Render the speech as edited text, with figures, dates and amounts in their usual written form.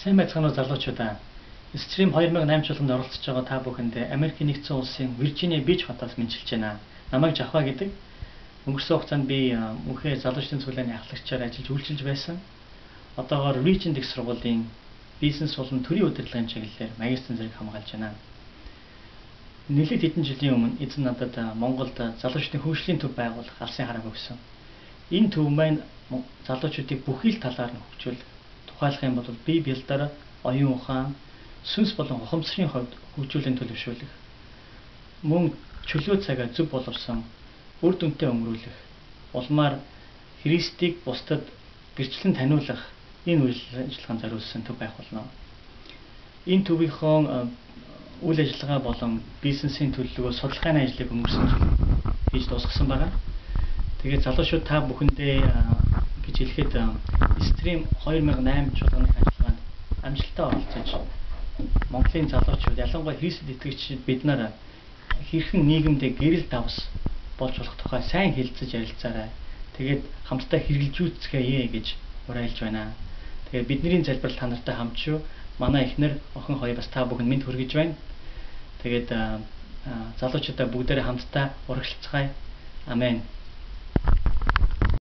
Сайн байцгаана уу залуучуудаа. Stream 2008 чуулганд оролцож байгаа та бүхэндээ Америкийн нэгдсэн улсын Виржиниа Бич хотоос мэдчилж байна. Намайг Жахва гэдэг. Өнгөрсөн хугацаанд би мөнхөө залуучдын цуглааны ахлагчаар ажиллаж үйлчилж байсан. Одоогоор Regent их сургуулийн бизнес болон төрийн удирдлагын чиглэлээр магистрийн зэрэг хамгаалж байна. Нэлээд хэдэн жилийн өмнө эзэн надад Монголд залуучдын хөгжлийн төв байгуулах алсын харааг өгсөн. Энэ төв маань залуучуудыг бүхий л талаар нь хөгжүүл. Тухайлах юм бол бие бэлдээр, оюун ухаан, сүнс болон ухамсарын хувьд хөгжүүлэн төлөвшүүлэх, мөн чөлөө цагаа зөв боловсон үр дүнтэй өнгөрүүлэх, улмаар Христийг бусдад гэрчлэн таниулах энэ үйл ажиллагаанд зориулсан төв байх болно. Энэ төвийнхөө үйл ажиллагаа болон бизнесийн төлөвлөгөө судалгааны ажлыг өнгөрсөн жил хийж дуусгасан байна. Тэгээд залуучууд та бүхэндээ гэж хэлэхэд Stream 2008 чуулганы ажиллагаанд амжилттай оролцож Монголын залуучууд ялангуяа Христэд итгэгчид бид нар хэрхэн нийгэмдээ гэрэл давс болж болох тухай сайн хэлэлцэж ярилцаарай. Тэгээд хамтдаа хэрэгжүүлцгээе гэж уриалж байна. Тэгээд бидний залбирал та нартай хамт шүү. Манай эхнэр охин хоёр бас та бүхэнд мэд хүргэж байна. Тэгээд залуучуудаа бүгдээрээ хамтдаа урагшлцгаая. Амен.